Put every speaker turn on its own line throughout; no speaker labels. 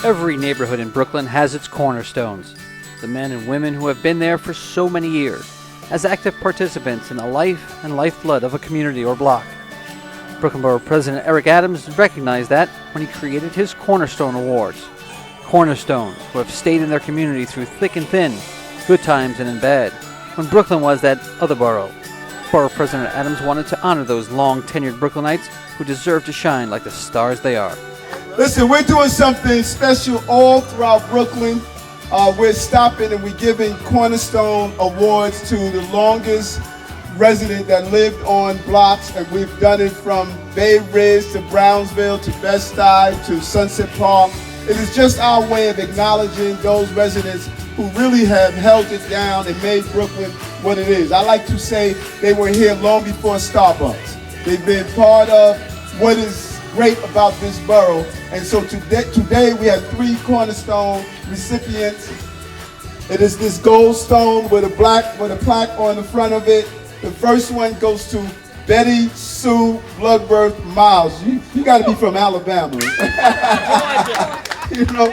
Every neighborhood in Brooklyn has its cornerstones, the men and women who have been there for so many years, as active participants in the life and lifeblood of a community or block. Brooklyn Borough President Eric Adams recognized that when he created his Cornerstone Awards. Cornerstones who have stayed in their community through thick and thin, good times and in bad, when Brooklyn was that other borough. Borough President Adams wanted to honor those long-tenured Brooklynites who deserve to shine like the stars they are.
Listen, we're doing something special all throughout Brooklyn. We're stopping and we're giving Cornerstone Awards to the longest resident that lived on blocks, and we've done it from Bay Ridge to Brownsville to Bed-Stuy to Sunset Park. It is just our way of acknowledging those residents who really have held it down and made Brooklyn what it is. I like to say they were here long before Starbucks. They've been part of what is great about this borough. And so today we have 3 Cornerstone recipients. It is this gold stone with a plaque on the front of it. The first one goes to Betty Sue Bloodworth Miles. You got to be from Alabama. You know,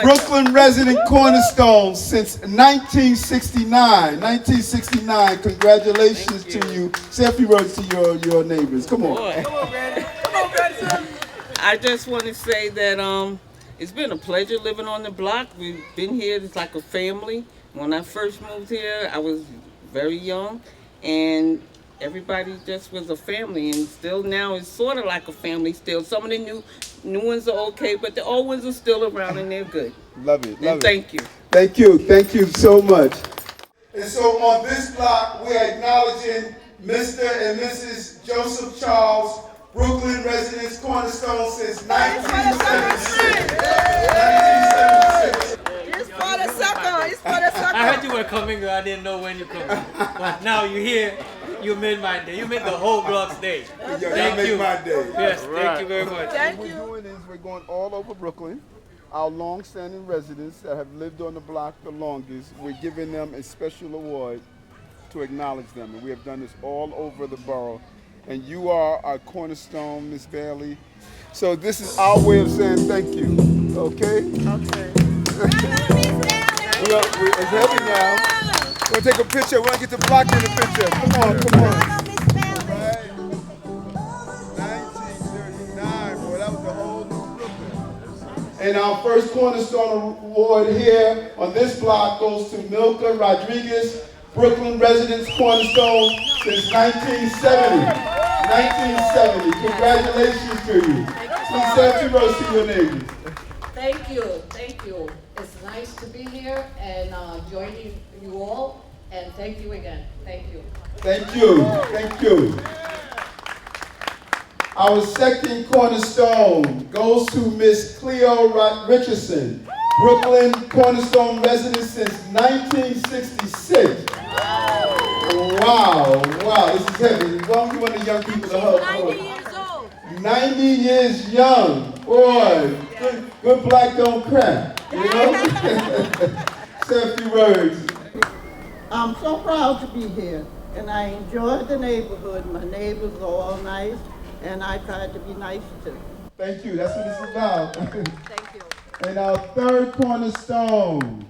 Brooklyn resident Cornerstone since 1969. 1969. Congratulations to you. Say a few words to your neighbors. Come on.
Come on, man. I just want to say that it's been a pleasure living on the block. We've been here, it's like a family. When I first moved here, I was very young, and everybody just was a family, and still now it's sort of like a family still. Some of the new ones are okay, but the old ones are still around and they're good.
Love it, love it.
Thank you.
Thank you so much. And so on this block, we're acknowledging Mr. and Mrs. Joseph Charles, Brooklyn residents, Cornerstone since 1976. 1976.
He's for the sucker. He's for the sucker.
I heard you were coming, but I didn't know when you're coming. But now you're here. You made my day. You made the whole block's day.
Thank you. My day.
Yes, thank you very much.
Thank
What
you.
we're doing is we're going all over Brooklyn. Our long-standing residents that have lived on the block the longest, we're giving them a special award to acknowledge them. And we have done this all over the borough. And you are our cornerstone, Miss Bailey. So this is our way of saying thank you. Okay?
Okay.
It's heavy now. We're gonna take a picture. We're gonna get the block in the picture. Come on. Right. 1939, boy, that was the whole new Brooklyn. And our first Cornerstone Award here on this block goes to Milka Rodriguez, Brooklyn residents, Cornerstone since 1970. 1970. Congratulations to you. Please say a few words to your neighbors.
Thank you. It's nice to be here and joining you all, and thank you again. Thank you.
Thank you. Our second Cornerstone goes to Miss Cleo Richardson, Brooklyn Cornerstone resident since 1966. Wow, this is heavy. Why don't you want the young people to hug?
90 years old.
90 years young. Boy, good black don't crack, you know? Say a few words.
I'm so proud to be here, and I enjoy the neighborhood. My neighbors are all nice, and I try to be nice too.
Thank you, that's what it's about.
Thank you.
And our third Cornerstone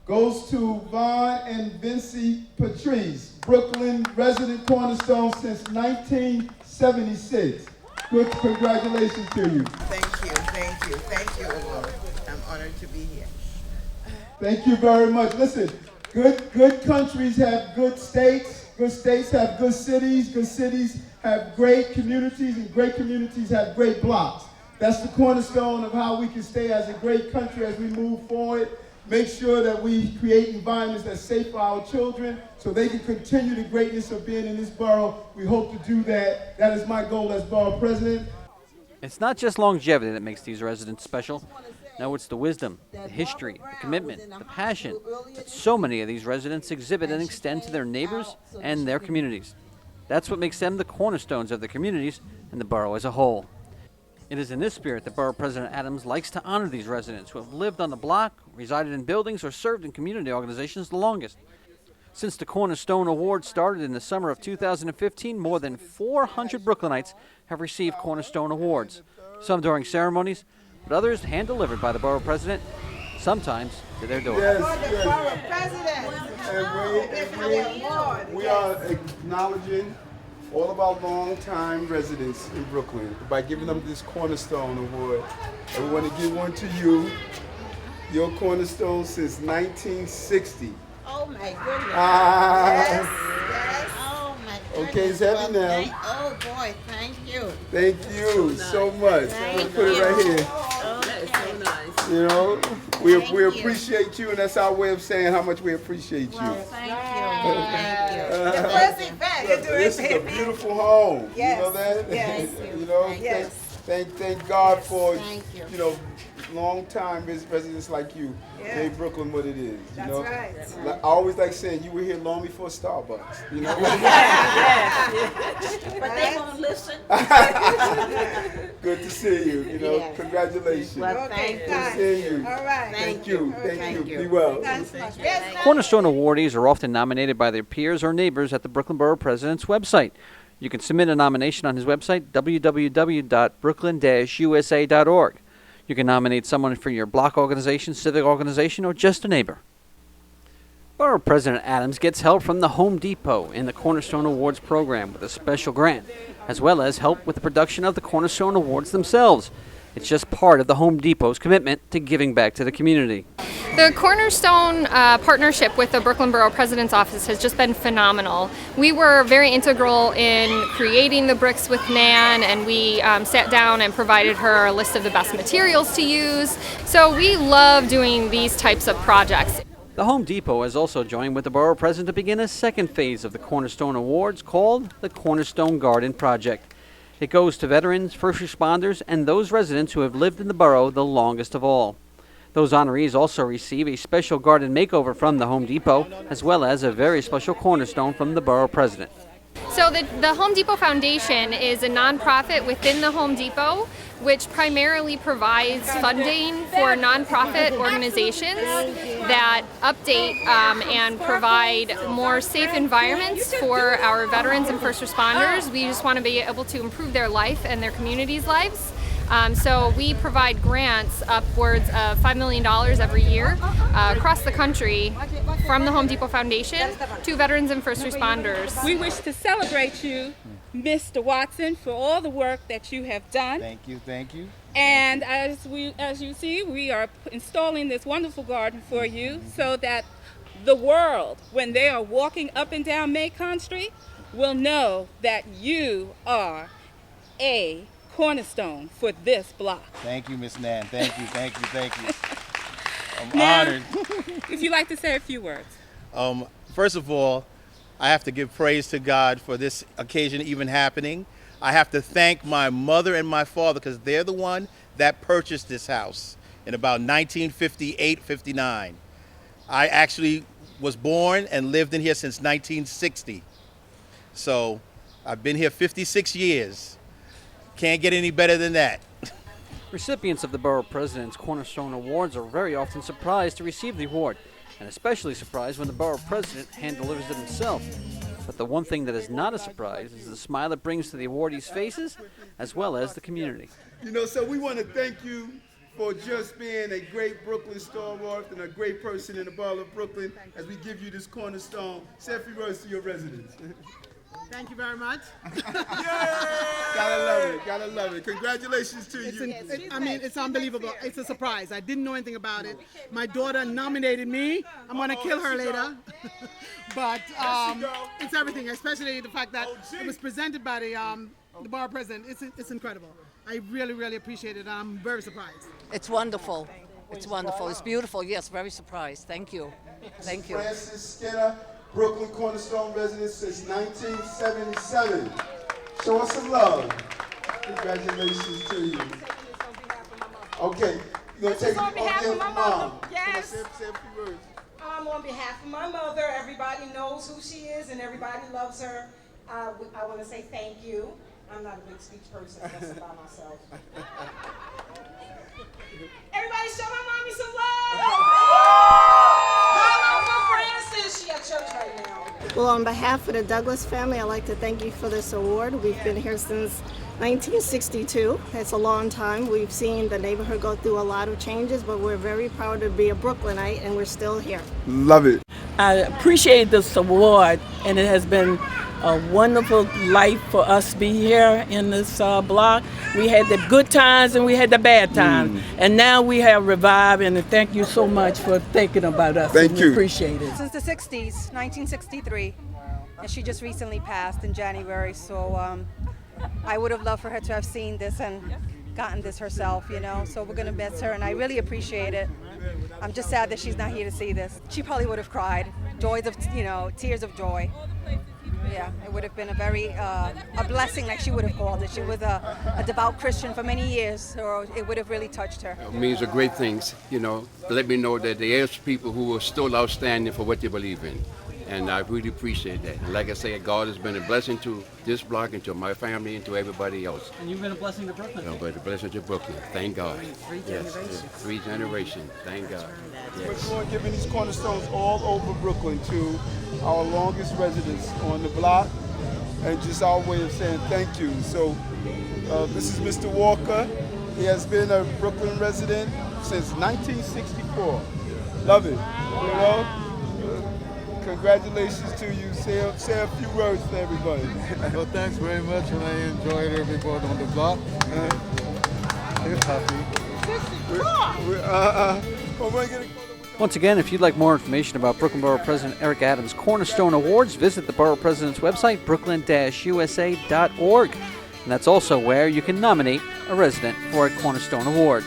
goes to Vaughn and Vincie Patrice, Brooklyn resident Cornerstone since 1976. Good, congratulations to you.
Thank you, Lord. I'm honored to be here.
Thank you very much. Listen, good countries have good states have good cities have great communities, and great communities have great blocks. That's the cornerstone of how we can stay as a great country as we move forward. Make sure that we create environments that's safe for our children so they can continue the greatness of being in this borough. We hope to do that. That is my goal as borough president.
It's not just longevity that makes these residents special. No, it's the wisdom, the history, the commitment, the passion that so many of these residents exhibit and extend to their neighbors and their communities. That's what makes them the cornerstones of the communities and the borough as a whole. It is in this spirit that Borough President Adams likes to honor these residents who have lived on the block, resided in buildings, or served in community organizations the longest. Since the Cornerstone Award started in the summer of 2015, more than 400 Brooklynites have received Cornerstone Awards, some during ceremonies, but others hand-delivered by the borough president, sometimes to their door.
Yes,
The
yes.
borough president.
We are acknowledging all of our long-time residents in Brooklyn by giving them this Cornerstone Award. And we want to give one to you, your Cornerstone since 1960.
Oh my goodness.
Ah,
Oh, my goodness.
Okay, it's heavy now.
Oh, boy, thank you.
thank you so much. We'll put it right here. You know, we appreciate you, and that's our way of saying how much we appreciate you.
Thank you. Thank you.
The first event.
This is a beautiful home.
Yes,
You know that?
yes.
You know,
Yes.
thank God for
Thank you.
you know, long time residents like you.
Yeah.
Made Brooklyn what it is. You
That's
know?
right.
I always like saying you were here long before Starbucks. You know.
But they won't listen.
Good to see you. You know,
Yes.
congratulations.
Well,
Okay,
thank
Good
you.
to see you.
All right.
Thank you.
Thank
Thank
you.
you. Be well.
Yes,
Cornerstone awardees are often nominated by their peers or neighbors at the Brooklyn Borough President's website. You can submit a nomination on his website, www.brooklyn-usa.org. You can nominate someone for your block organization, civic organization, or just a neighbor. Borough President Adams gets help from the Home Depot in the Cornerstone Awards program with a special grant, as well as help with the production of the Cornerstone Awards themselves. It's just part of the Home Depot's commitment to giving back to the community.
The Cornerstone partnership with the Brooklyn Borough President's Office has just been phenomenal. We were very integral in creating the bricks with Nan, and we sat down and provided her a list of the best materials to use. So we love doing these types of projects.
The Home Depot has also joined with the Borough President to begin a second phase of the Cornerstone Awards called the Cornerstone Garden Project. It goes to veterans, first responders, and those residents who have lived in the borough the longest of all. Those honorees also receive a special garden makeover from the Home Depot, as well as a very special cornerstone from the Borough President.
So the Home Depot Foundation is a nonprofit within the Home Depot, which primarily provides funding for nonprofit organizations that update and provide more safe environments for our veterans and first responders. We just want to be able to improve their life and their communities' lives. So we provide grants upwards of $5 million every year across the country from the Home Depot Foundation to veterans and first responders.
We wish to celebrate you, Mr. Watson, for all the work that you have done.
Thank you, thank you.
And as you see, we are installing this wonderful garden for you so that the world, when they are walking up and down Macon Street, will know that you are a cornerstone for this block.
Thank you, Miss Nan. Thank you, thank you, thank you. I'm
Now,
honored.
If you'd like to say a few words.
First of all, I have to give praise to God for this occasion even happening. I have to thank my mother and my father because they're the one that purchased this house in about 1958-59. I actually was born and lived in here since 1960. So I've been here 56 years. Can't get any better than that.
Recipients of the Borough President's Cornerstone Awards are very often surprised to receive the award, and especially surprised when the Borough President hand-delivers it himself. But the one thing that is not a surprise is the smile it brings to the awardees' faces, as well as the community.
You know, so we want to thank you for just being a great Brooklyn stalwart and a great person in the borough of Brooklyn as we give you this Cornerstone. Say a few words to your residents.
Thank you very much.
Gotta love it, gotta love it. Congratulations to you.
It's unbelievable. It's a surprise. I didn't know anything about it. My daughter nominated me. I'm gonna kill her later. But it's everything, especially the fact that it was presented by the borough president. It's incredible. I really, really appreciate it. I'm very surprised.
It's wonderful. It's wonderful. It's beautiful. Yes, very surprised. Thank you. Thank you.
Francis Skinner, Brooklyn Cornerstone resident since 1977. Show us some love. Congratulations to you. Okay, you're going to take it on behalf of my mom.
Yes.
Say a few words.
On behalf of my mother, everybody knows who she is and everybody loves her. I want to say thank you. I'm not a big speech person, that's by myself. Everybody show my mommy some love! Holla for Francis, she at church right now.
Well, on behalf of the Douglas family, I'd like to thank you for this award. We've been here since 1962. It's a long time. We've seen the neighborhood go through a lot of changes, but we're very proud to be a Brooklynite, and we're still here.
Love it.
I appreciate this award, and it has been a wonderful life for us to be here in this block. We had the good times and we had the bad times, and now we have revived, and thank you so much for thinking about us.
Thank you.
We appreciate it.
Since the 60s, 1963, and she just recently passed in January, so I would have loved for her to have seen this and gotten this herself, you know, so we're gonna miss her, and I really appreciate it. I'm just sad that she's not here to see this. She probably would have cried, joys of, you know, tears of joy. Yeah, it would have been a very, a blessing, like she would have called it. She was a devout Christian for many years, so it would have really touched her.
It means great things, you know, let me know that there is people who are still outstanding for what they believe in. And I really appreciate that. And like I said, God has been a blessing to this block and to my family and to everybody else.
And you've been a blessing to Brooklyn.
No, but a blessing to Brooklyn. Thank God.
Three generations.
3 generations. Thank God.
Yes. We're giving these cornerstones all over Brooklyn to our longest residents on the block, and just our way of saying thank you. So this is Mr. Walker. He has been a Brooklyn resident since 1964. Love it. You know? Congratulations to you. Say a few words to everybody.
Well, thanks very much, and I enjoyed everybody on the block.
Once again, if you'd like more information about Brooklyn Borough President Eric Adams' Cornerstone Awards, visit the Borough President's website, brooklyn-usa.org. And that's also where you can nominate a resident for a Cornerstone Award.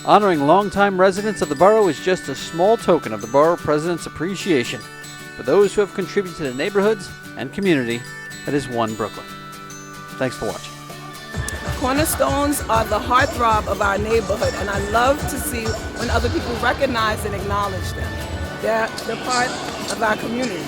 Honoring longtime residents of the borough is just a small token of the Borough President's appreciation for those who have contributed to the neighborhoods and community that is one Brooklyn. Thanks for watching.
Cornerstones are the heartthrob of our neighborhood, and I love to see when other people recognize and acknowledge them. They're part of our community.